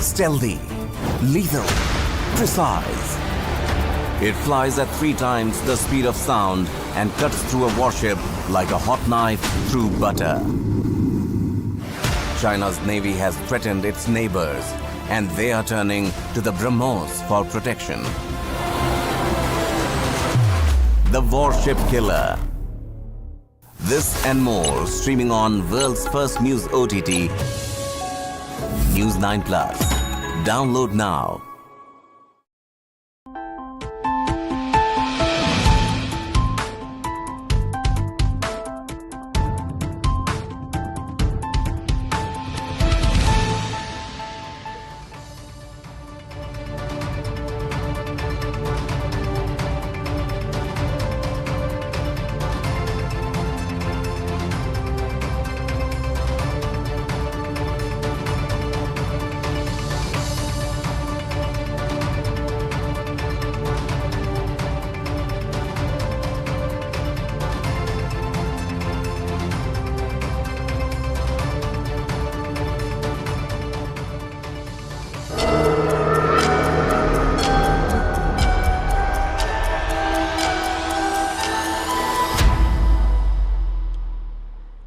Stealthy, lethal, precise. It flies at 3 times the speed of sound and cuts through a warship like a hot knife through butter. China's navy has threatened its neighbors, and they are turning to the BrahMos for protection. The Warship Killer. This and more streaming on world's first news OTT, News9 Plus. Download now.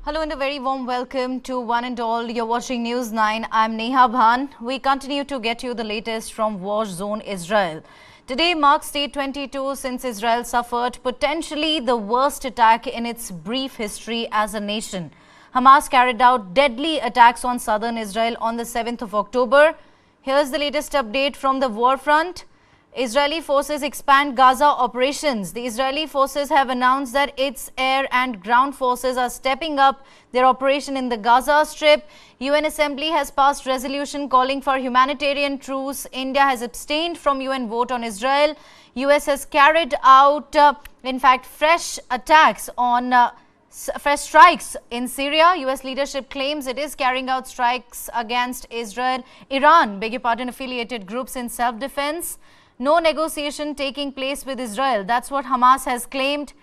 Hello and a very warm welcome to one and all. You're watching News9. I'm Neha Bhan. We continue to get you the latest from war zone Israel. Today marks day 22 since Israel suffered potentially the worst attack in its brief history as a nation. Hamas carried out deadly attacks on southern Israel on the 7th of October. Here's the latest update from the war front. Israeli forces expand Gaza operations. The Israeli forces have announced that its air and ground forces are stepping up their operation in the Gaza Strip. UN Assembly has passed resolution calling for humanitarian truce. India has abstained from UN vote on Israel. US has carried out, fresh attacks on fresh strikes in Syria. US leadership claims it is carrying out strikes against Iran, affiliated groups in self-defense. No negotiation taking place with Israel. That's what Hamas has claimed.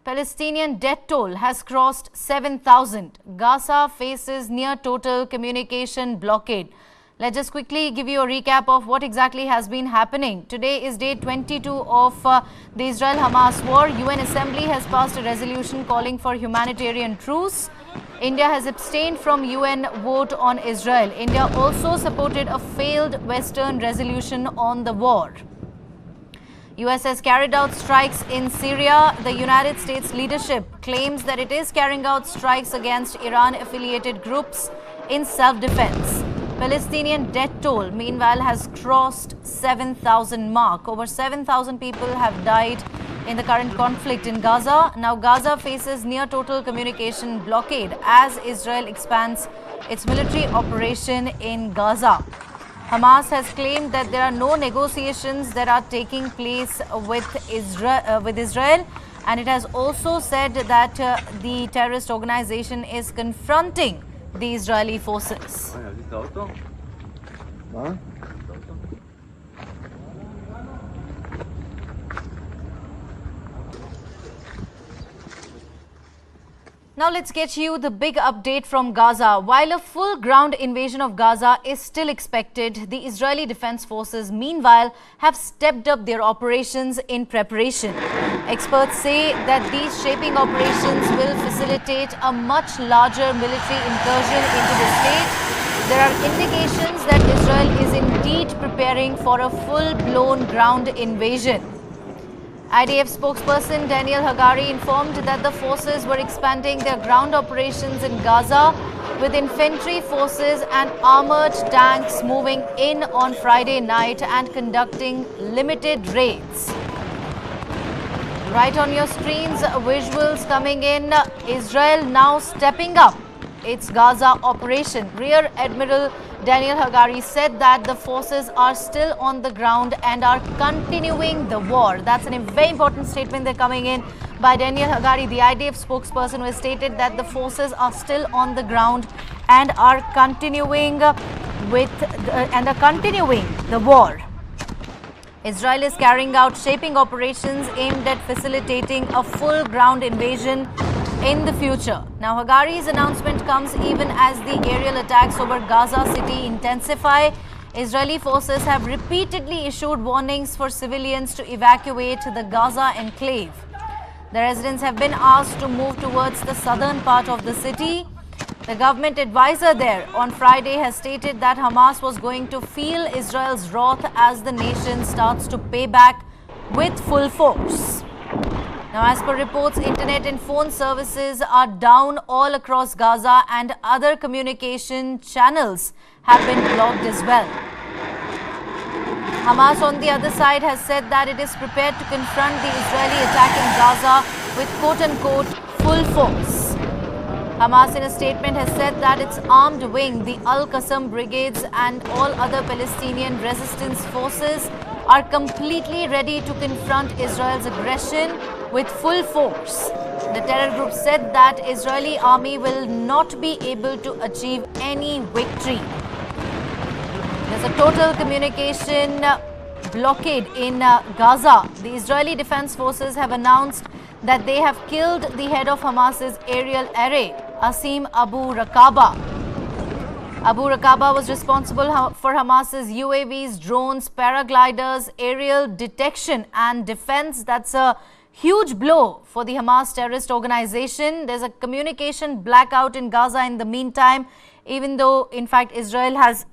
Palestinian death toll has crossed 7,000. Gaza faces near total communication blockade. Let's just quickly give you a recap of what exactly has been happening. Today is day 22 of the Israel-Hamas war. UN Assembly has passed a resolution calling for humanitarian truce. India has abstained from UN vote on Israel. India also supported a failed Western resolution on the war. US has carried out strikes in Syria. The United States leadership claims that it is carrying out strikes against Iran-affiliated groups in self-defense. Palestinian death toll, meanwhile, has crossed 7,000 mark. Over 7,000 people have died in the current conflict in Gaza. Now Gaza faces near total communication blockade as Israel expands its military operation in Gaza. Hamas has claimed that there are no negotiations that are taking place with Israel, and it has also said that the terrorist organization is confronting the Israeli forces. Now let's get you the big update from Gaza. While a full ground invasion of Gaza is still expected, the Israeli Defense Forces meanwhile have stepped up their operations in preparation. Experts say that these shaping operations will facilitate a much larger military incursion into the state. There are indications that Israel is indeed preparing for a full-blown ground invasion. IDF spokesperson Daniel Hagari informed that the forces were expanding their ground operations in Gaza, with infantry forces and armored tanks moving in on Friday night and conducting limited raids. Right on your screens, visuals coming in. Israel now stepping up its Gaza operation. Rear Admiral Daniel Hagari said that the forces are still on the ground and are continuing the war. That's a very important statement they're coming in by Daniel Hagari, the IDF spokesperson, who has stated that the forces are still on the ground and are continuing the war. Israel is carrying out shaping operations aimed at facilitating a full ground invasion in the future. Now, Hagari's announcement comes even as the aerial attacks over Gaza City intensify. Israeli forces have repeatedly issued warnings for civilians to evacuate the Gaza enclave. The residents have been asked to move towards the southern part of the city. The government advisor there on Friday has stated that Hamas was going to feel Israel's wrath as the nation starts to pay back with full force. Now, as per reports, internet and phone services are down all across Gaza and other communication channels have been blocked as well. Hamas on the other side has said that it is prepared to confront the Israeli attack in Gaza with quote-unquote full force. Hamas in a statement has said that its armed wing, the Al-Qassam brigades and all other Palestinian resistance forces are completely ready to confront Israel's aggression with full force. The terror group said that Israeli army will not be able to achieve any victory. There's a total communication blockade in Gaza. The Israeli Defense Forces have announced that they have killed the head of Hamas's aerial array, Asim Abu Rakaba. Abu Rakaba was responsible for Hamas's UAVs, drones, paragliders, aerial detection and defense. That's a huge blow for the Hamas terrorist organization. There's a communication blackout in Gaza in the meantime, even though, in fact, Israel has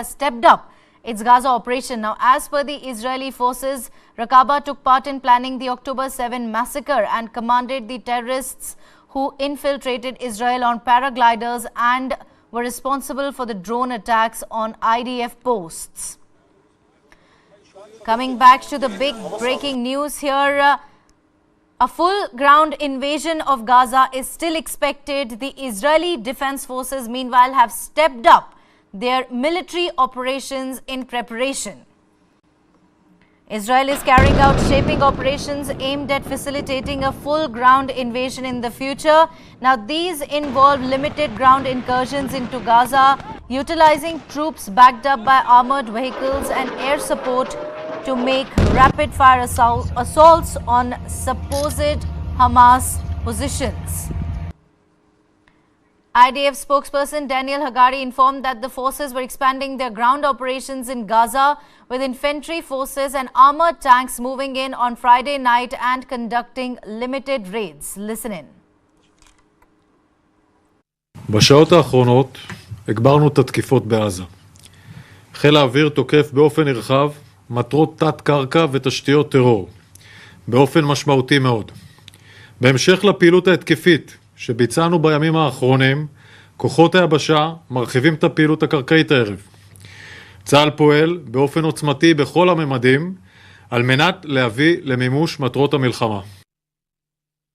stepped up its Gaza operation. Now, as per the Israeli forces, Rakaba took part in planning the October 7 massacre and commanded the terrorists who infiltrated Israel on paragliders and were responsible for the drone attacks on IDF posts. Coming back to the big breaking news here, a full ground invasion of Gaza is still expected. The Israeli Defense Forces, meanwhile, have stepped up their military operations in preparation. Israel is carrying out shaping operations aimed at facilitating a full ground invasion in the future. Now, these involve limited ground incursions into Gaza, utilizing troops backed up by armored vehicles and air support to make rapid-fire assaults on supposed Hamas positions. IDF spokesperson Daniel Hagari informed that the forces were expanding their ground operations in Gaza, with infantry forces and armored tanks moving in on Friday night and conducting limited raids. Listen in. בשעות האחרונות הגברנו את התקיפות בעזה. חיל האוויר תוקף באופן נרחב מטרות תת-קרקע ותשתיות טרור, באופן משמעותי מאוד. בהמשך לפעילות ההתקפית שביצענו בימים האחרונים, כוחות היבשה מרחיבים את הפעילות הקרקעית הערב. צה"ל פועל באופן עוצמתי בכל הממדים על מנת להביא למימוש מטרות המלחמה.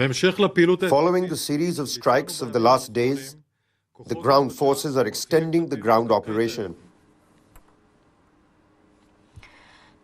בהמשך לפעילות... Following the series of strikes of the last days, the ground forces are extending the ground operation.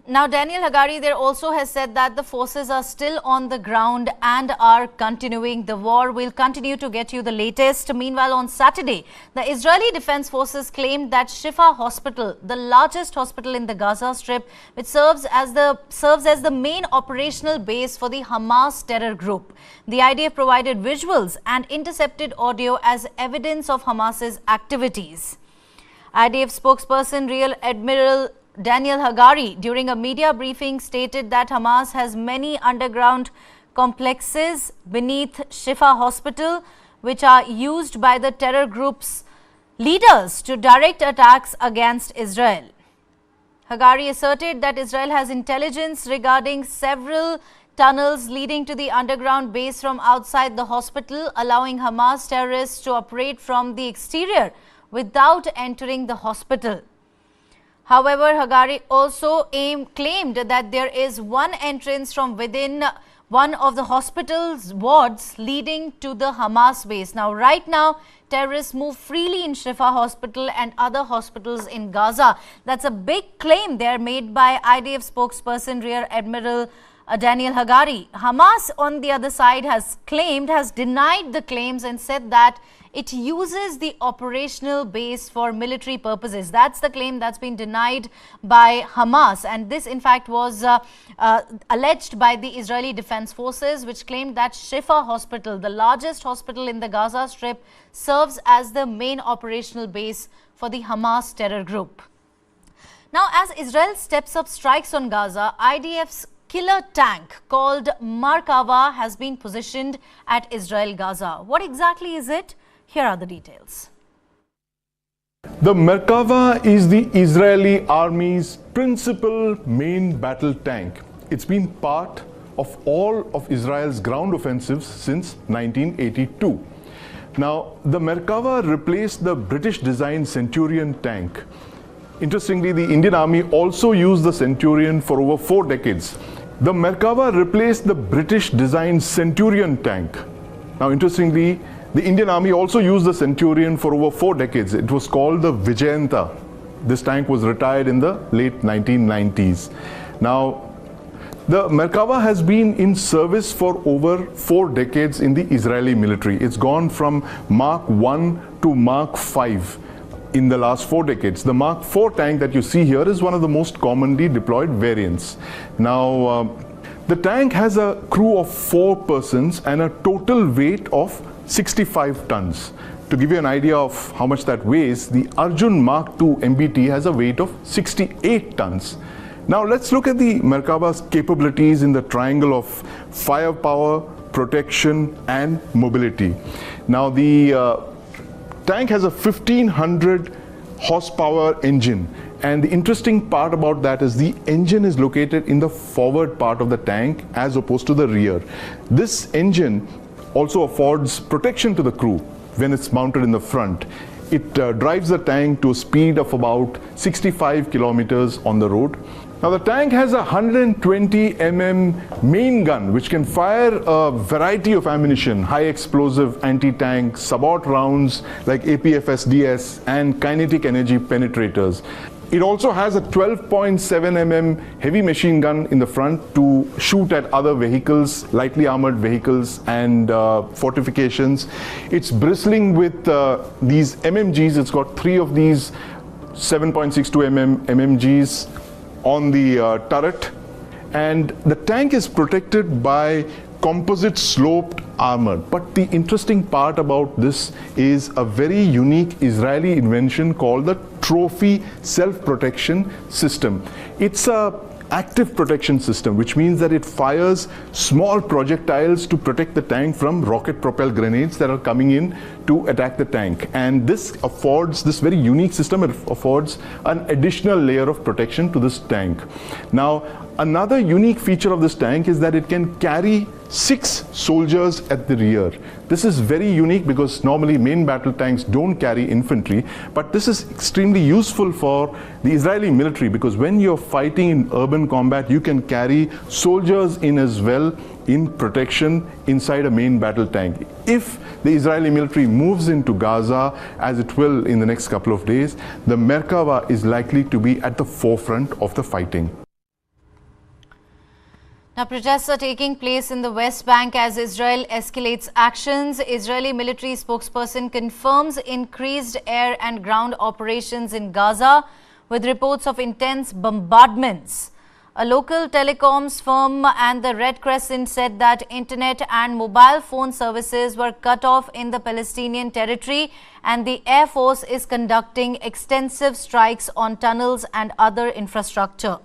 Now, Daniel Hagari there also has said that the forces are still on the ground and are continuing the war. We'll continue to get you the latest. Meanwhile, on Saturday, the Israeli Defense Forces claimed that Shifa Hospital, the largest hospital in the Gaza Strip, which serves as the main operational base for the Hamas terror group. The IDF provided visuals and intercepted audio as evidence of Hamas's activities. IDF spokesperson Rear Admiral Daniel Hagari, during a media briefing, stated that Hamas has many underground complexes beneath Shifa Hospital, which are used by the terror group's leaders to direct attacks against Israel. Hagari asserted that Israel has intelligence regarding several tunnels leading to the underground base from outside the hospital, allowing Hamas terrorists to operate from the exterior without entering the hospital. However, Hagari also claimed that there is one entrance from within one of the hospital's wards leading to the Hamas base. Now, right now, terrorists move freely in Shifa Hospital and other hospitals in Gaza. That's a big claim there made by IDF spokesperson Rear Admiral Daniel Hagari. Hamas, on the other side, has denied the claims and said that it uses the operational base for military purposes. That's the claim that's been denied by Hamas. And this, in fact, was alleged by the Israeli Defense Forces, which claimed that Shifa Hospital, the largest hospital in the Gaza Strip, serves as the main operational base for the Hamas terror group. Now, as Israel steps up strikes on Gaza, IDF's killer tank called Merkava has been positioned at Israel-Gaza. What exactly is it? Here are the details. The Merkava is the Israeli army's principal main battle tank. It's been part of all of Israel's ground offensives since 1982. Now, the Merkava replaced the British-designed Centurion tank. Interestingly, the Indian Army also used the Centurion for over 4 decades. The Merkava replaced the British-designed Centurion tank. Now, interestingly, the Indian Army also used the Centurion for over 4 decades. It was called the Vijayanta. This tank was retired in the late 1990s. Now, the Merkava has been in service for over 4 decades in the Israeli military. It's gone from Mark 1 to Mark 5 in the last 4 decades. The Mark 4 tank that you see here is one of the most commonly deployed variants. Now, the tank has a crew of 4 persons and a total weight of 65 tons. To give you an idea of how much that weighs, the Arjun Mark II MBT has a weight of 68 tons. Now let's look at the Merkava's capabilities in the triangle of firepower, protection and mobility. Now the tank has a 1500 horsepower engine, and the interesting part about that is the engine is located in the forward part of the tank as opposed to the rear. This engine also affords protection to the crew when it's mounted in the front. It drives the tank to a speed of about 65 kilometers on the road. Now the tank has a 120 mm main gun which can fire a variety of ammunition, high explosive anti-tank, support rounds like APFSDS and kinetic energy penetrators. It also has a 12.7 mm heavy machine gun in the front to shoot at other vehicles, lightly armored vehicles and fortifications. It's bristling with these MMGs. It's got 3 of these 7.62 mm MMGs on the turret, and the tank is protected by composite sloped armor. But the interesting part about this is a very unique Israeli invention called the Trophy self-protection system. It's a active protection system, which means that it fires small projectiles to protect the tank from rocket propelled grenades that are coming in to attack the tank. And this very unique system, it affords an additional layer of protection to this tank. Now, another unique feature of this tank is that it can carry 6 soldiers at the rear. This is very unique because normally main battle tanks don't carry infantry, but this is extremely useful for the Israeli military because when you're fighting in urban combat, you can carry soldiers in as well in protection inside a main battle tank. If the Israeli military moves into Gaza, as it will in the next couple of days, the Merkava is likely to be at the forefront of the fighting. Now, protests are taking place in the West Bank as Israel escalates actions. Israeli military spokesperson confirms increased air and ground operations in Gaza with reports of intense bombardments. A local telecoms firm and the Red Crescent said that internet and mobile phone services were cut off in the Palestinian territory, and the Air Force is conducting extensive strikes on tunnels and other infrastructure.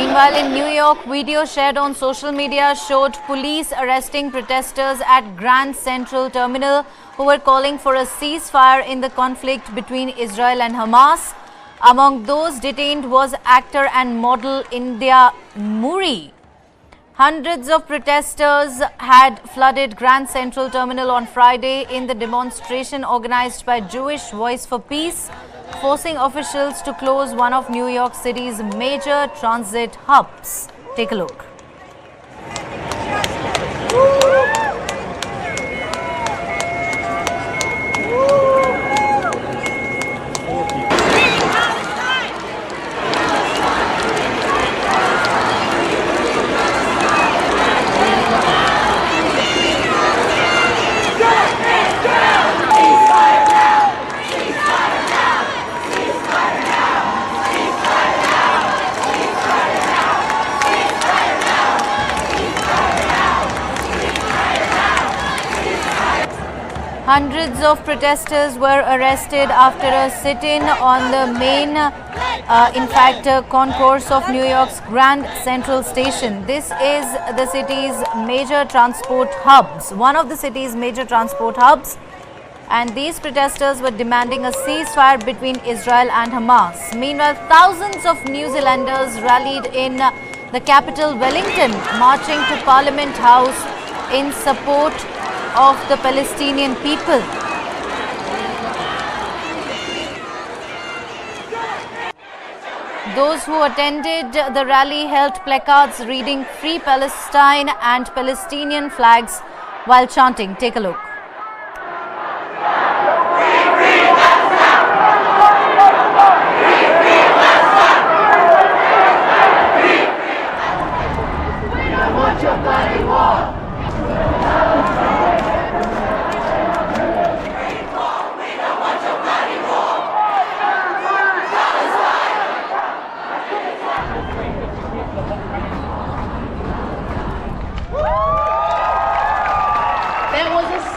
Meanwhile, in New York, video shared on social media showed police arresting protesters at Grand Central Terminal who were calling for a ceasefire in the conflict between Israel and Hamas. Among those detained was actor and model India Muri. Hundreds of protesters had flooded Grand Central Terminal on Friday in the demonstration organized by Jewish Voice for Peace, forcing officials to close one of New York City's major transit hubs. Take a look. Hundreds of protesters were arrested after a sit-in on the main, concourse of New York's Grand Central Station. This is the city's major transport hubs, one of the city's major transport hubs. And these protesters were demanding a ceasefire between Israel and Hamas. Meanwhile, thousands of New Zealanders rallied in the capital, Wellington, marching to Parliament House in support of the Palestinian people. Those who attended the rally held placards reading "Free Palestine" and Palestinian flags while chanting. Take a look.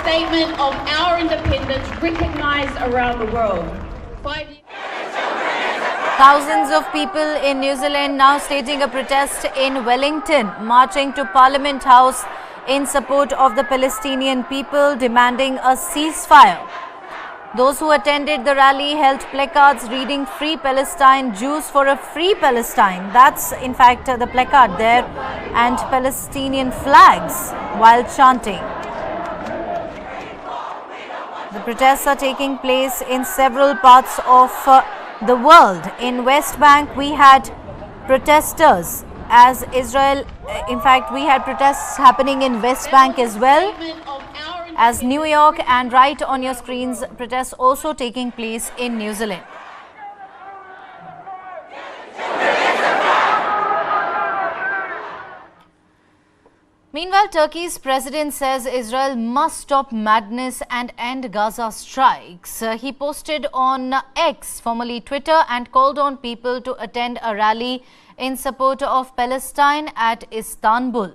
Statement of our independence recognized around the world. Thousands of people in New Zealand now staging a protest in Wellington, marching to Parliament House in support of the Palestinian people, demanding a ceasefire. Those who attended the rally held placards reading "Free Palestine, Jews for a Free Palestine." That's in fact the placard there, and Palestinian flags while chanting. The protests are taking place in several parts of the world. In West Bank, we had protesters as Israel. In fact, we had protests happening in West Bank as well as New York, and right on your screens, protests also taking place in New Zealand. Meanwhile, Turkey's president says Israel must stop madness and end Gaza strikes. He posted on X, formerly Twitter, and called on people to attend a rally in support of Palestine at Istanbul.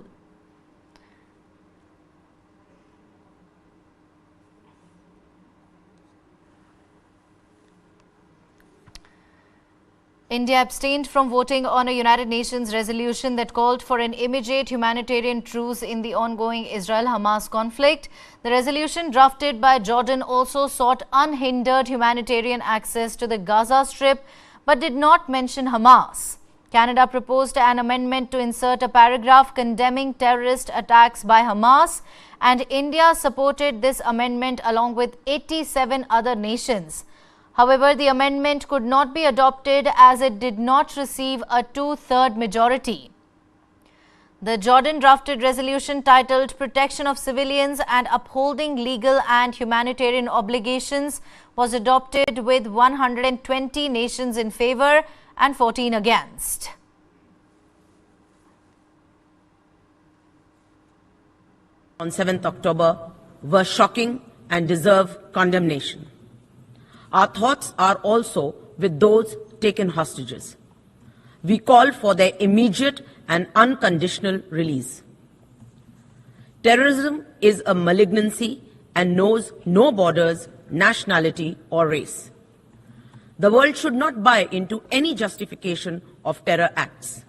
India abstained from voting on a United Nations resolution that called for an immediate humanitarian truce in the ongoing Israel-Hamas conflict. The resolution, drafted by Jordan, also sought unhindered humanitarian access to the Gaza Strip, but did not mention Hamas. Canada proposed an amendment to insert a paragraph condemning terrorist attacks by Hamas, and India supported this amendment along with 87 other nations. However, the amendment could not be adopted as it did not receive a two-thirds majority. The Jordan drafted resolution titled "Protection of Civilians and Upholding Legal and Humanitarian Obligations" was adopted with 120 nations in favor and 14 against. On 7th October were shocking and deserve condemnation. Our thoughts are also with those taken hostages. We call for their immediate and unconditional release. Terrorism is a malignancy and knows no borders, nationality, or race. The world should not buy into any justification of terror acts.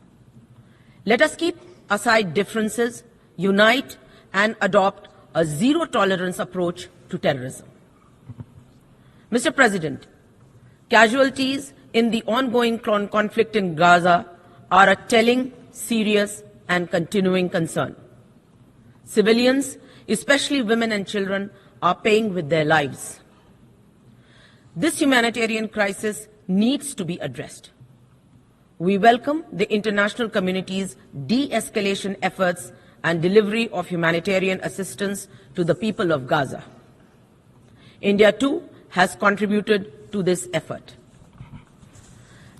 Let us keep aside differences, unite, and adopt a zero-tolerance approach to terrorism. Mr. President, casualties in the ongoing conflict in Gaza are a telling, serious, and continuing concern. Civilians, especially women and children, are paying with their lives. This humanitarian crisis needs to be addressed. We welcome the international community's de-escalation efforts and delivery of humanitarian assistance to the people of Gaza. India, too, has contributed to this effort.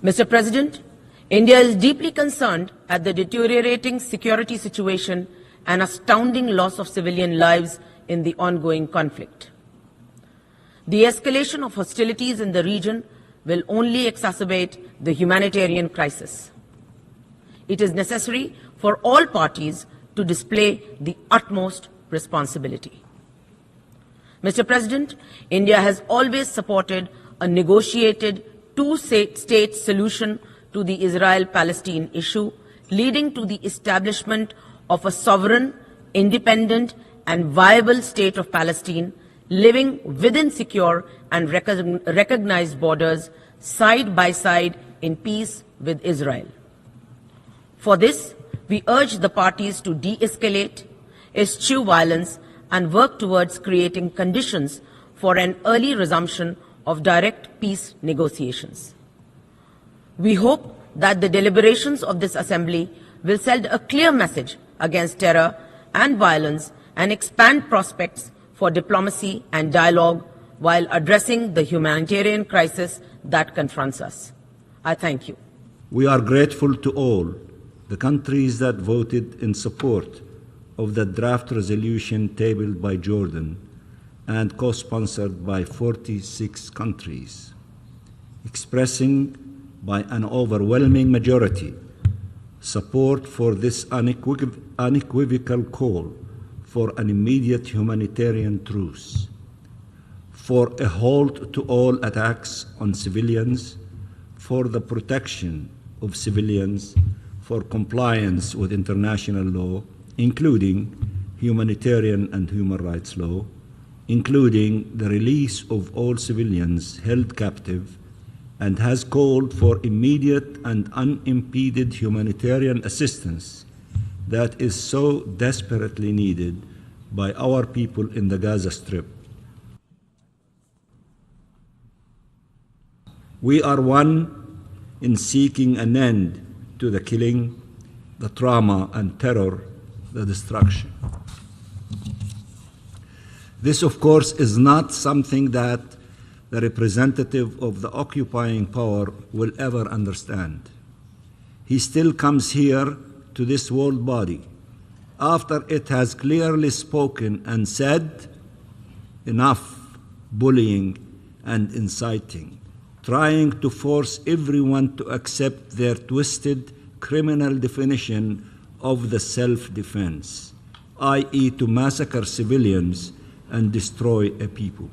Mr. President, India is deeply concerned at the deteriorating security situation and astounding loss of civilian lives in the ongoing conflict. The escalation of hostilities in the region will only exacerbate the humanitarian crisis. It is necessary for all parties to display the utmost responsibility. Mr. President, India has always supported a negotiated two-state solution to the Israel-Palestine issue, leading to the establishment of a sovereign, independent, and viable state of Palestine, living within secure and recognized borders, side by side in peace with Israel. For this, we urge the parties to de-escalate, eschew violence, and work towards creating conditions for an early resumption of direct peace negotiations. We hope that the deliberations of this Assembly will send a clear message against terror and violence and expand prospects for diplomacy and dialogue while addressing the humanitarian crisis that confronts us. I thank you. We are grateful to all the countries that voted in support of the draft resolution tabled by Jordan and co-sponsored by 46 countries, expressing by an overwhelming majority support for this unequivocal call for an immediate humanitarian truce, for a halt to all attacks on civilians, for the protection of civilians, for compliance with international law, including humanitarian and human rights law, including the release of all civilians held captive, and has called for immediate and unimpeded humanitarian assistance that is so desperately needed by our people in the Gaza Strip. We are one in seeking an end to the killing, the trauma and terror, the destruction. This, of course, is not something that the representative of the occupying power will ever understand. He still comes here to this world body after it has clearly spoken and said, enough bullying and inciting, trying to force everyone to accept their twisted criminal definition of the self-defense, i.e. to massacre civilians and destroy a people.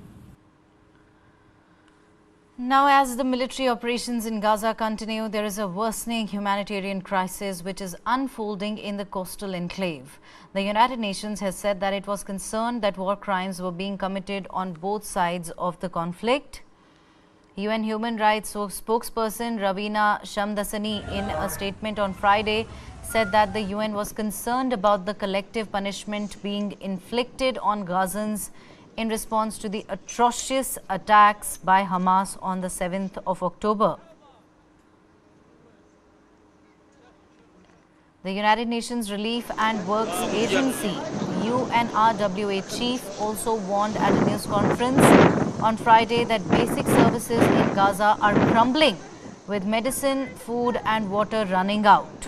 Now, as the military operations in Gaza continue, there is a worsening humanitarian crisis which is unfolding in the coastal enclave. The United Nations has said that it was concerned that war crimes were being committed on both sides of the conflict. UN Human Rights spokesperson Ravina Shamdasani, in a statement on Friday, said that the UN was concerned about the collective punishment being inflicted on Gazans in response to the atrocious attacks by Hamas on the 7th of October. The United Nations Relief and Works Agency, UNRWA chief, also warned at a news conference on Friday that basic services in Gaza are crumbling, with medicine, food and water running out.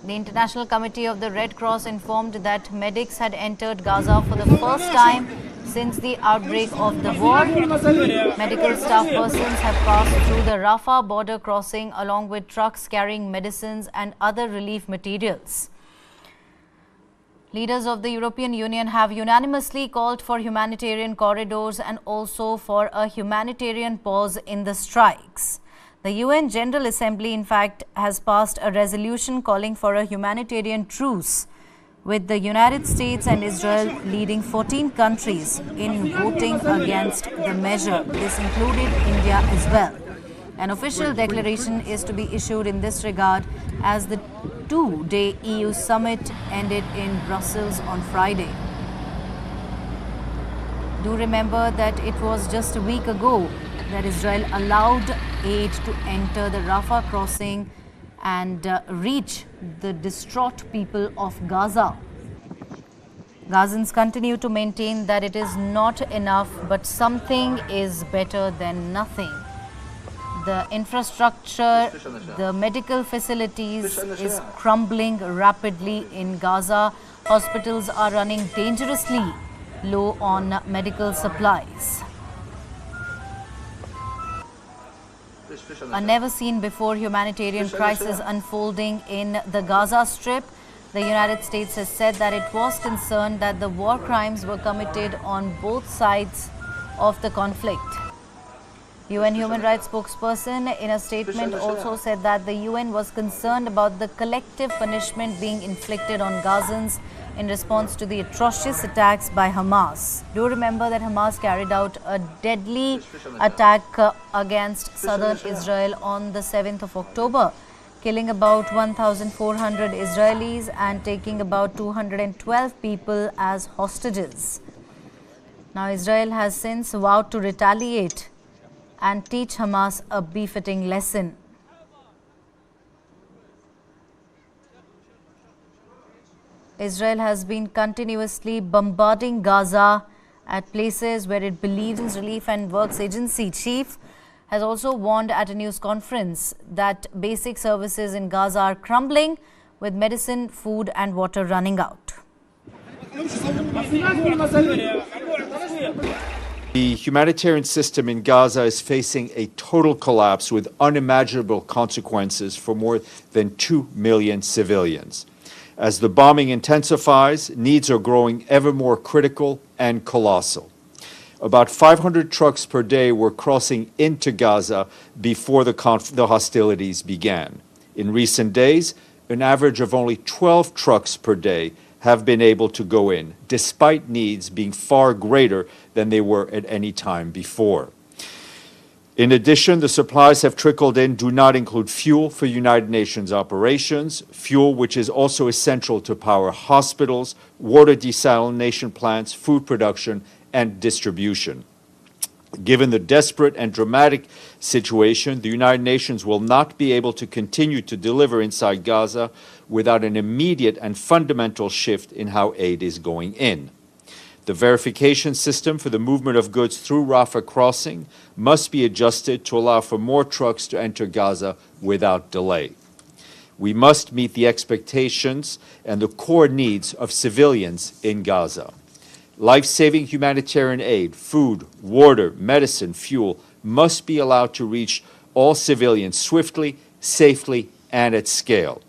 The International Committee of the Red Cross informed that medics had entered Gaza for the first time since the outbreak of the war. Medical staff persons have passed through the Rafah border crossing along with trucks carrying medicines and other relief materials. Leaders of the European Union have unanimously called for humanitarian corridors and also for a humanitarian pause in the strikes. The UN General Assembly, in fact, has passed a resolution calling for a humanitarian truce, with the United States and Israel leading 14 countries in voting against the measure. This included India as well. An official declaration is to be issued in this regard as the two-day EU summit ended in Brussels on Friday. Do remember that it was just a week ago that Israel allowed aid to enter the Rafah crossing and reach the distraught people of Gaza. Gazans continue to maintain that it is not enough, but something is better than nothing. The infrastructure, the medical facilities is crumbling rapidly in Gaza. Hospitals are running dangerously low on medical supplies. A never-seen-before humanitarian crisis unfolding in the Gaza Strip. The United States has said that it was concerned that the war crimes were committed on both sides of the conflict. UN human rights spokesperson in a statement also said that the UN was concerned about the collective punishment being inflicted on Gazans in response to the atrocious attacks by Hamas. Do remember that Hamas carried out a deadly attack against southern Israel on the 7th of October, killing about 1,400 Israelis and taking about 212 people as hostages. Now, Israel has since vowed to retaliate and teach Hamas a befitting lesson. Israel has been continuously bombarding Gaza at places where it believes. Relief and Works Agency chief has also warned at a news conference that basic services in Gaza are crumbling, with medicine, food and water running out. The humanitarian system in Gaza is facing a total collapse with unimaginable consequences for more than 2 million civilians. As the bombing intensifies, needs are growing ever more critical and colossal. About 500 trucks per day were crossing into Gaza before the hostilities began. In recent days, an average of only 12 trucks per day have been able to go in, despite needs being far greater than they were at any time before. In addition, the supplies have trickled in do not include fuel for United Nations operations, fuel which is also essential to power hospitals, water desalination plants, food production, and distribution. Given the desperate and dramatic situation, the United Nations will not be able to continue to deliver inside Gaza without an immediate and fundamental shift in how aid is going in. The verification system for the movement of goods through Rafah crossing must be adjusted to allow for more trucks to enter Gaza without delay. We must meet the expectations and the core needs of civilians in Gaza. Life-saving humanitarian aid, food, water, medicine, fuel must be allowed to reach all civilians swiftly, safely, and at scale.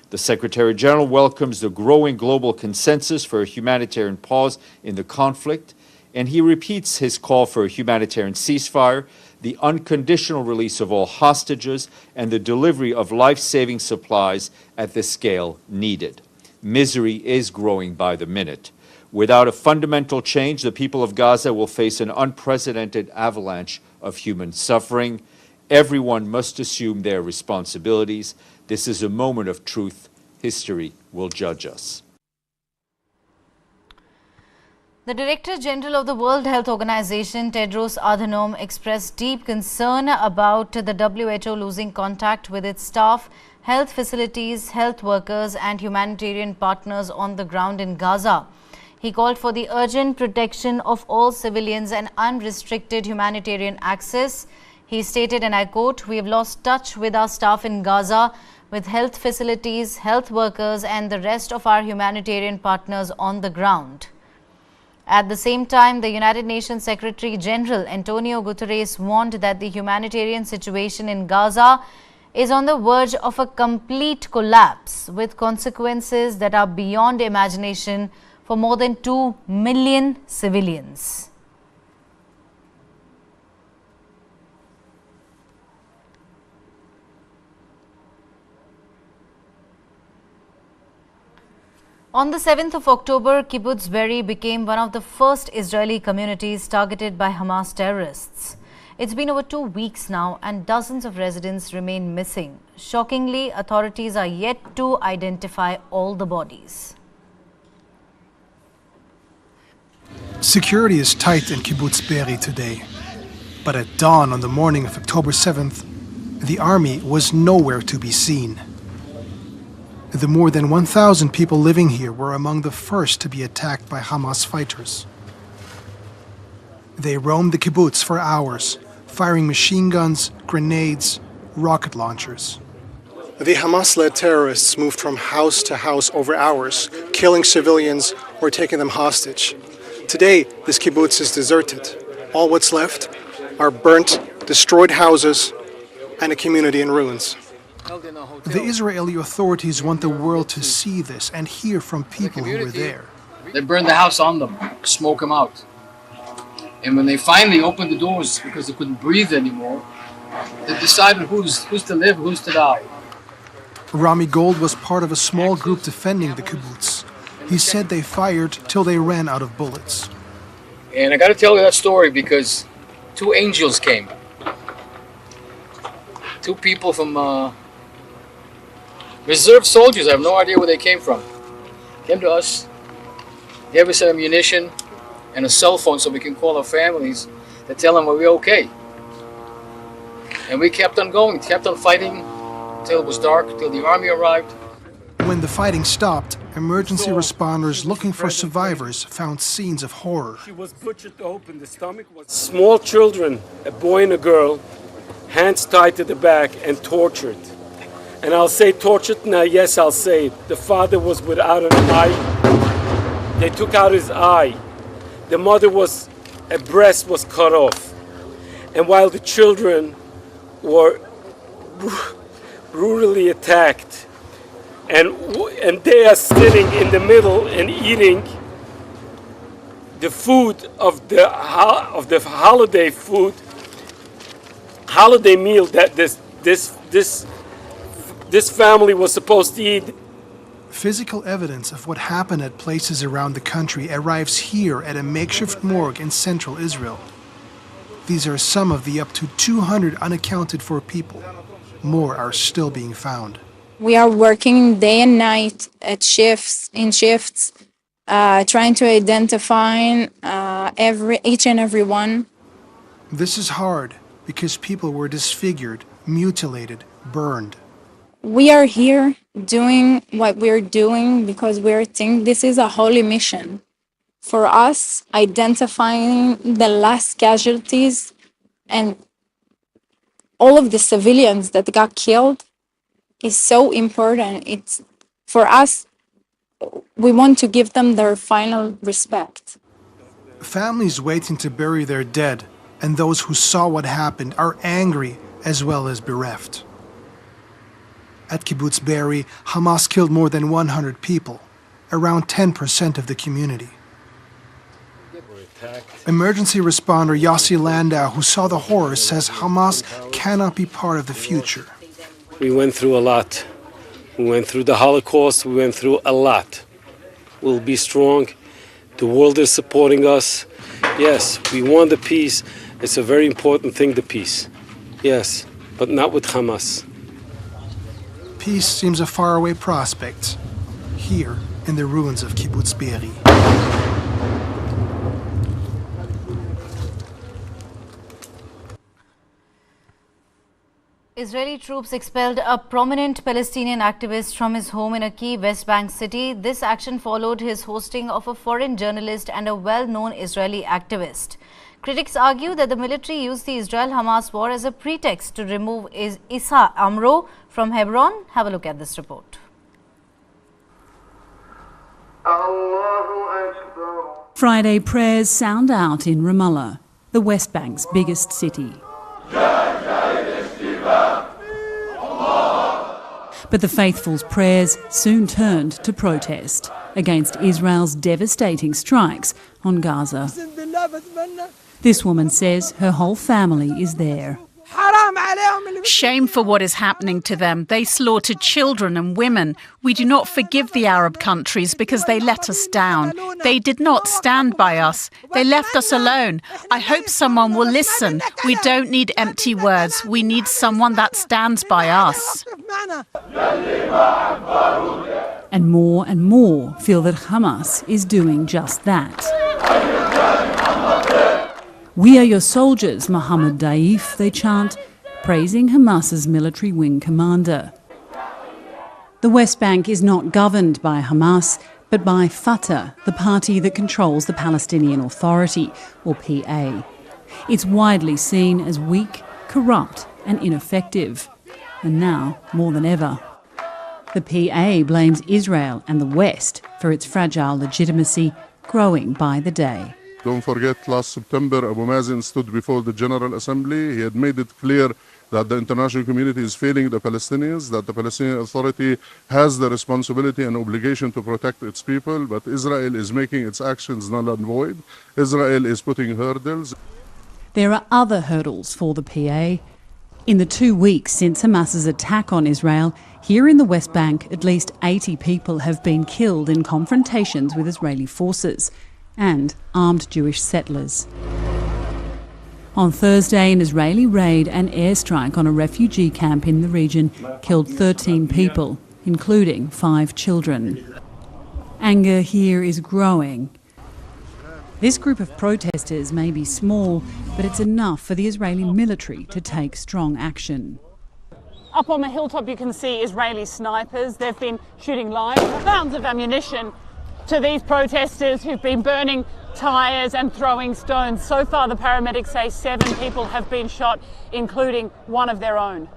The Secretary General welcomes the growing global consensus for a humanitarian pause in the conflict, and he repeats his call for a humanitarian ceasefire, the unconditional release of all hostages, and the delivery of life-saving supplies at the scale needed. Misery is growing by the minute. Without a fundamental change, the people of Gaza will face an unprecedented avalanche of human suffering. Everyone must assume their responsibilities. This is a moment of truth. History will judge us. The Director General of the World Health Organization, Tedros Adhanom, expressed deep concern about the WHO losing contact with its staff, health facilities, health workers and humanitarian partners on the ground in Gaza. He called for the urgent protection of all civilians and unrestricted humanitarian access. He stated, and I quote, "We have lost touch with our staff in Gaza, with health facilities, health workers and the rest of our humanitarian partners on the ground." At the same time, the United Nations Secretary General Antonio Guterres warned that the humanitarian situation in Gaza is on the verge of a complete collapse, with consequences that are beyond imagination for more than 2 million civilians. On the 7th of October, Kibbutz Barry became one of the first Israeli communities targeted by Hamas terrorists. It's been over 2 weeks now and dozens of residents remain missing. Shockingly, authorities are yet to identify all the bodies. Security is tight in Kibbutz Barry today. But at dawn on the morning of October 7th, the army was nowhere to be seen. The more than 1,000 people living here were among the first to be attacked by Hamas fighters. They roamed the kibbutz for hours, firing machine guns, grenades, rocket launchers. The Hamas-led terrorists moved from house to house over hours, killing civilians or taking them hostage. Today, this kibbutz is deserted. All what's left are burnt, destroyed houses and a community in ruins. The Israeli authorities want the world to see this and hear from people who were there. They burned the house on them, smoke them out. And when they finally opened the doors because they couldn't breathe anymore, they decided who's to live, who's to die. Rami Gold was part of a small group defending the kibbutz. He said they fired till they ran out of bullets. And I got to tell you that story because 2 angels came. 2 people from reserve soldiers. I have no idea where they came from. Came to us, gave us ammunition and a cell phone so we can call our families to tell them we're okay. And we kept on going, kept on fighting until it was dark, till the army arrived. When the fighting stopped, emergency responders looking for survivors found scenes of horror. She was butchered open, the stomach was... Small children, a boy and a girl, hands tied to the back and tortured. And I'll say tortured now, yes, I'll say it. The father was without an eye. They took out his eye. The mother a breast was cut off. And while the children were brutally attacked, and they are sitting in the middle and eating the food of the holiday food, holiday meal that this family was supposed to eat. Physical evidence of what happened at places around the country arrives here at a makeshift morgue in central Israel. These are some of the up to 200 unaccounted for people. More are still being found. We are working day and night at shifts, trying to identify each and every one. This is hard because people were disfigured, mutilated, burned. We are here doing what we're doing because we think this is a holy mission. For us, identifying the last casualties and all of the civilians that got killed is so important. It's for us, we want to give them their final respect. Families waiting to bury their dead and those who saw what happened are angry as well as bereft. At Kibbutz Barry, Hamas killed more than 100 people, around 10% of the community. Emergency responder Yossi Landau, who saw the horror, says Hamas cannot be part of the future. We went through a lot. We went through the Holocaust. We went through a lot. We'll be strong. The world is supporting us. Yes, we want the peace. It's a very important thing, the peace. Yes, but not with Hamas. Peace seems a faraway prospect, here in the ruins of Kibbutz Barry. Israeli troops expelled a prominent Palestinian activist from his home in a key West Bank city. This action followed his hosting of a foreign journalist and a well-known Israeli activist. Critics argue that the military used the Israel-Hamas war as a pretext to remove Issa Amro from Hebron. Have a look at this report. Friday prayers sound out in Ramallah, the West Bank's biggest city. But the faithful's prayers soon turned to protest against Israel's devastating strikes on Gaza. This woman says her whole family is there. Shame for what is happening to them. They slaughtered children and women. We do not forgive the Arab countries because they let us down. They did not stand by us. They left us alone. I hope someone will listen. We don't need empty words. We need someone that stands by us. And more feel that Hamas is doing just that. We are your soldiers, Mohammed Daif, they chant, praising Hamas's military wing commander. The West Bank is not governed by Hamas, but by Fatah, the party that controls the Palestinian Authority, or PA. It's widely seen as weak, corrupt and ineffective. And now, more than ever. The PA blames Israel and the West for its fragile legitimacy, growing by the day. Don't forget, last September, Abu Mazen stood before the General Assembly. He had made it clear that the international community is failing the Palestinians, that the Palestinian Authority has the responsibility and obligation to protect its people, but Israel is making its actions null and void. Israel is putting hurdles. There are other hurdles for the PA. In the 2 weeks since Hamas's attack on Israel, here in the West Bank, at least 80 people have been killed in confrontations with Israeli forces and armed Jewish settlers. On Thursday, an Israeli raid and airstrike on a refugee camp in the region killed 13 people, including 5 children. Anger here is growing. This group of protesters may be small, but it's enough for the Israeli military to take strong action. Up on the hilltop you can see Israeli snipers. They've been shooting live rounds of ammunition to these protesters who've been burning tyres and throwing stones. So far the paramedics say 7 people have been shot, including one of their own.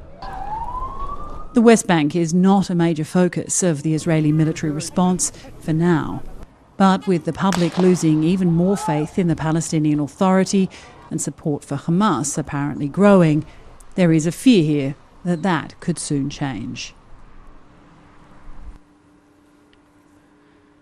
The West Bank is not a major focus of the Israeli military response for now. But with the public losing even more faith in the Palestinian Authority and support for Hamas apparently growing, there is a fear here that that could soon change.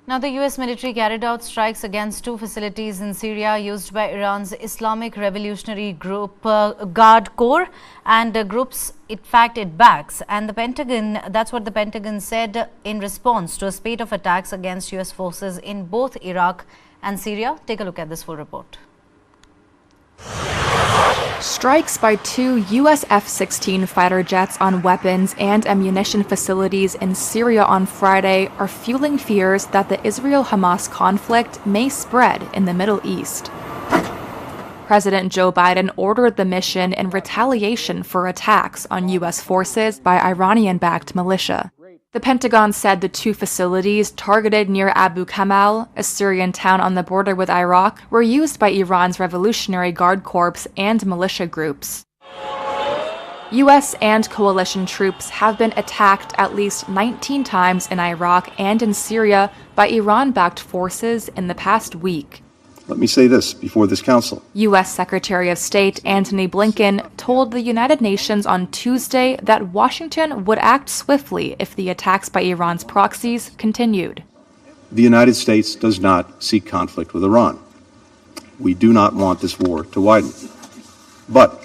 Now, the US military carried out strikes against 2 facilities in Syria used by Iran's Islamic Revolutionary Group Guard Corps and groups in fact it backs. And the Pentagon, that's what the Pentagon said in response to a spate of attacks against US forces in both Iraq and Syria. Take a look at this full report. Strikes by 2 U.S. F-16 fighter jets on weapons and ammunition facilities in Syria on Friday are fueling fears that the Israel-Hamas conflict may spread in the Middle East. President Joe Biden ordered the mission in retaliation for attacks on U.S. forces by Iranian-backed militia. The Pentagon said the 2 facilities targeted near Abu Kamal, a Syrian town on the border with Iraq, were used by Iran's Revolutionary Guard Corps and militia groups. U.S. and coalition troops have been attacked at least 19 times in Iraq and in Syria by Iran-backed forces in the past week. Let me say this before this council. U.S. Secretary of State Antony Blinken told the United Nations on Tuesday that Washington would act swiftly if the attacks by Iran's proxies continued. The United States does not seek conflict with Iran. We do not want this war to widen. But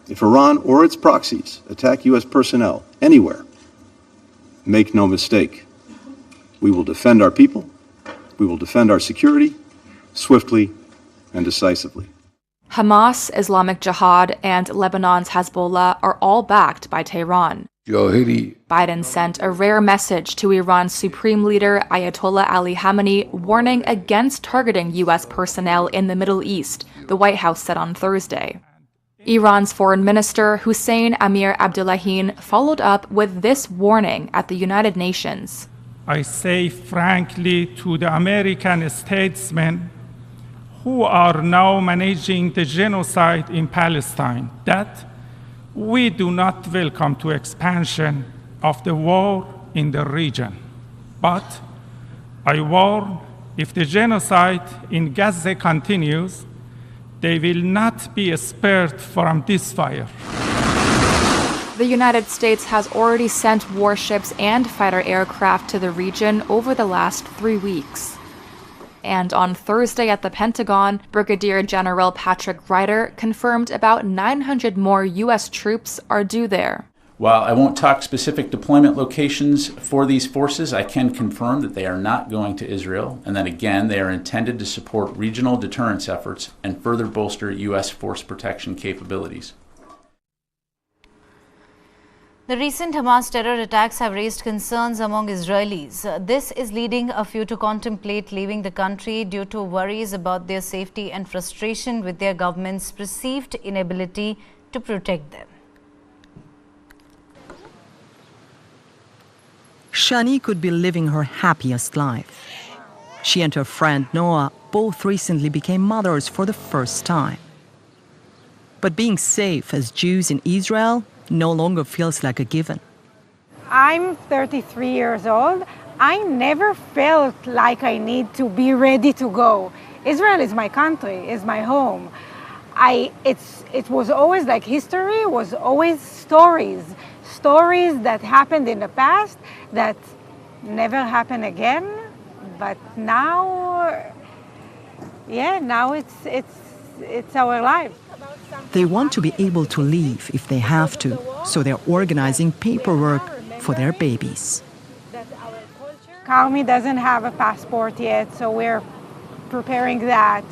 if Iran or its proxies attack U.S. personnel anywhere, make no mistake, we will defend our people, we will defend our security, swiftly and decisively. Hamas, Islamic Jihad, and Lebanon's Hezbollah are all backed by Tehran. Biden sent a rare message to Iran's supreme leader Ayatollah Ali Khamenei warning against targeting U.S. personnel in the Middle East, the White House said on Thursday. Iran's foreign minister Hussein Amir Abdullahian followed up with this warning at the United Nations. I say frankly to the American statesmen who are now managing the genocide in Palestine that we do not welcome to expansion of the war in the region. But I warn, if the genocide in Gaza continues, they will not be spared from this fire. The United States has already sent warships and fighter aircraft to the region over the last 3 weeks. And on Thursday at the Pentagon, Brigadier General Patrick Ryder confirmed about 900 more U.S. troops are due there. While I won't talk specific deployment locations for these forces, I can confirm that they are not going to Israel, and that again, they are intended to support regional deterrence efforts and further bolster U.S. force protection capabilities. The recent Hamas terror attacks have raised concerns among Israelis. This is leading a few to contemplate leaving the country due to worries about their safety and frustration with their government's perceived inability to protect them. Shani could be living her happiest life. She and her friend Noah both recently became mothers for the first time. But being safe as Jews in Israel no longer feels like a given. I'm 33 years old. I never felt like I need to be ready to go. Israel is my country, is my home. It was always like history, was always stories that happened in the past that never happen again. But now, now it's our life. They want to be able to leave if they have to, so they're organizing paperwork for their babies. Carmi doesn't have a passport yet, so we're preparing that.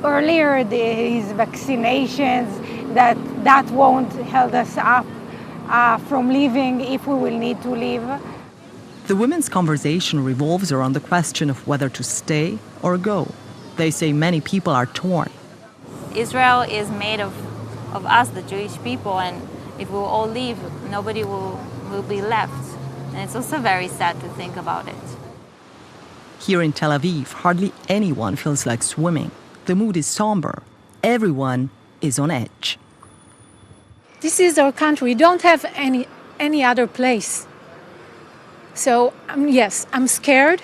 Earlier his vaccinations, that won't hold us up from leaving if we will need to leave. The women's conversation revolves around the question of whether to stay or go. They say many people are torn. Israel is made of us, the Jewish people, and if we all leave, nobody will be left. And it's also very sad to think about it. Here in Tel Aviv, hardly anyone feels like swimming. The mood is somber. Everyone is on edge. This is our country. We don't have any other place. So, yes, I'm scared,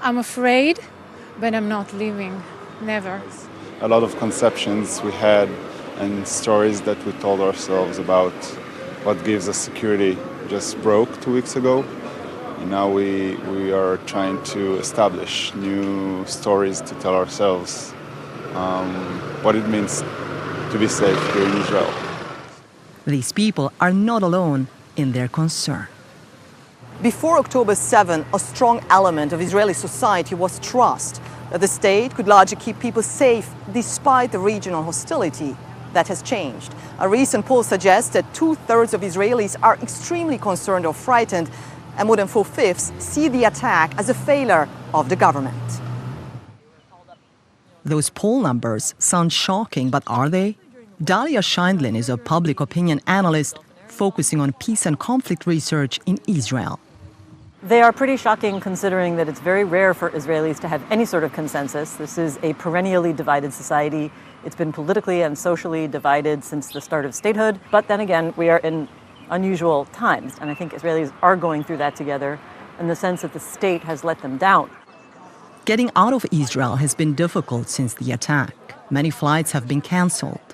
I'm afraid, but I'm not leaving. Never. A lot of conceptions we had and stories that we told ourselves about what gives us security just broke 2 weeks ago. And now we are trying to establish new stories to tell ourselves what it means to be safe here in Israel. These people are not alone in their concern. Before October 7, a strong element of Israeli society was trust that the state could largely keep people safe despite the regional hostility. That has changed. A recent poll suggests that 2/3 of Israelis are extremely concerned or frightened, and more than 4/5 see the attack as a failure of the government. Those poll numbers sound shocking, but are they? Dalia Scheindlin is a public opinion analyst focusing on peace and conflict research in Israel. They are pretty shocking considering that it's very rare for Israelis to have any sort of consensus. This is a perennially divided society. It's been politically and socially divided since the start of statehood. But then again, we are in unusual times. And I think Israelis are going through that together in the sense that the state has let them down. Getting out of Israel has been difficult since the attack. Many flights have been canceled.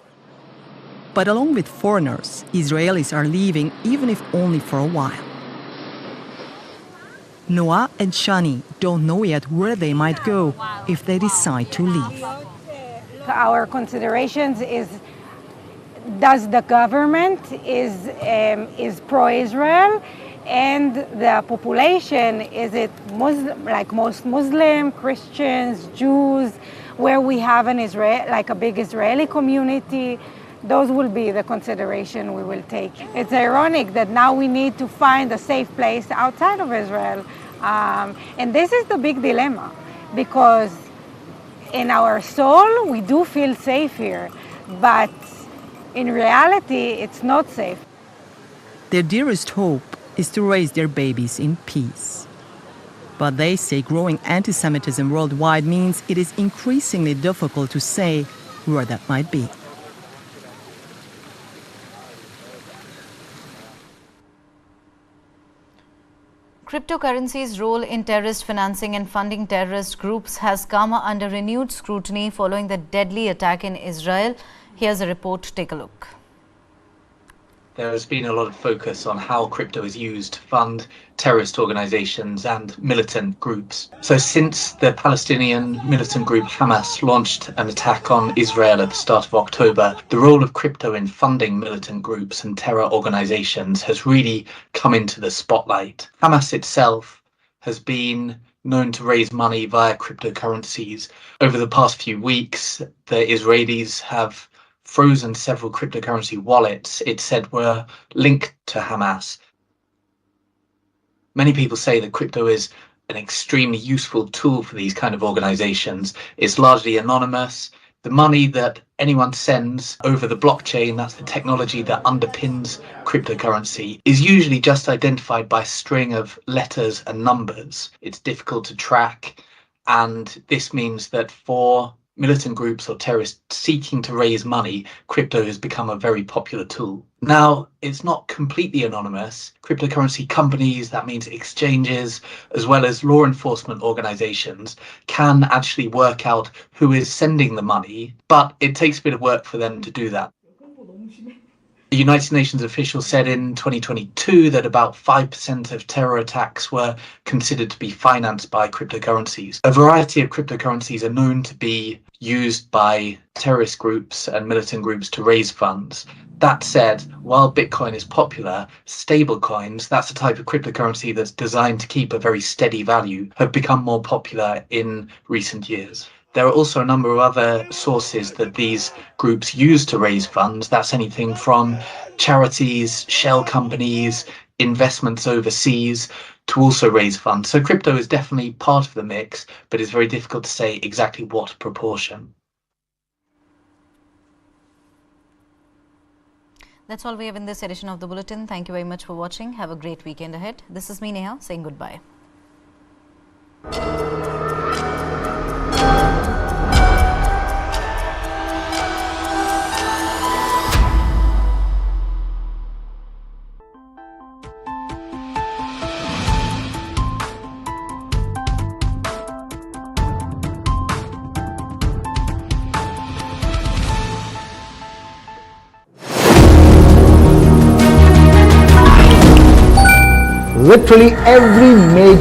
But along with foreigners, Israelis are leaving, even if only for a while. Noah and Shani don't know yet where they might go if they decide to leave. Our considerations is, does the government is pro-Israel, and the population, is it Muslim, like most Muslim, Christians, Jews, where we have an a big Israeli community? Those will be the consideration we will take. It's ironic that now we need to find a safe place outside of Israel. And this is the big dilemma, because in our soul, we do feel safe here, but in reality, it's not safe. Their dearest hope is to raise their babies in peace. But they say growing anti-Semitism worldwide means it is increasingly difficult to say where that might be. Cryptocurrency's role in terrorist financing and funding terrorist groups has come under renewed scrutiny following the deadly attack in Israel. Here's a report. Take a look. there has been a lot of focus on how crypto is used to fund terrorist organizations and militant groups. So since the Palestinian militant group Hamas launched an attack on Israel at the start of October, the role of crypto in funding militant groups and terror organizations has really come into the spotlight. Hamas itself has been known to raise money via cryptocurrencies. Over the past few weeks, the Israelis have frozen several cryptocurrency wallets it said were linked to Hamas. Many people say that crypto is an extremely useful tool for these kind of organizations. It's largely anonymous. The money that anyone sends over the blockchain, that's the technology that underpins cryptocurrency, is usually just identified by a string of letters and numbers. It's difficult to track, and this means that for militant groups or terrorists seeking to raise money, crypto has become a very popular tool. Now, it's not completely anonymous. Cryptocurrency companies, that means exchanges, as well as law enforcement organizations, can actually work out who is sending the money, but it takes a bit of work for them to do that. The United Nations official said in 2022 that about 5% of terror attacks were considered to be financed by cryptocurrencies. A variety of cryptocurrencies are known to be used by terrorist groups and militant groups to raise funds. That said, while Bitcoin is popular, stablecoins, that's a type of cryptocurrency that's designed to keep a very steady value, have become more popular in recent years. There are also a number of other sources that these groups use to raise funds. That's anything from charities, shell companies, investments overseas to also raise funds. So crypto is definitely part of the mix, but it's very difficult to say exactly what proportion. That's all we have in this edition of the Bulletin. Thank you very much for watching. Have a great weekend ahead. This is me, Neha, saying goodbye. Literally every major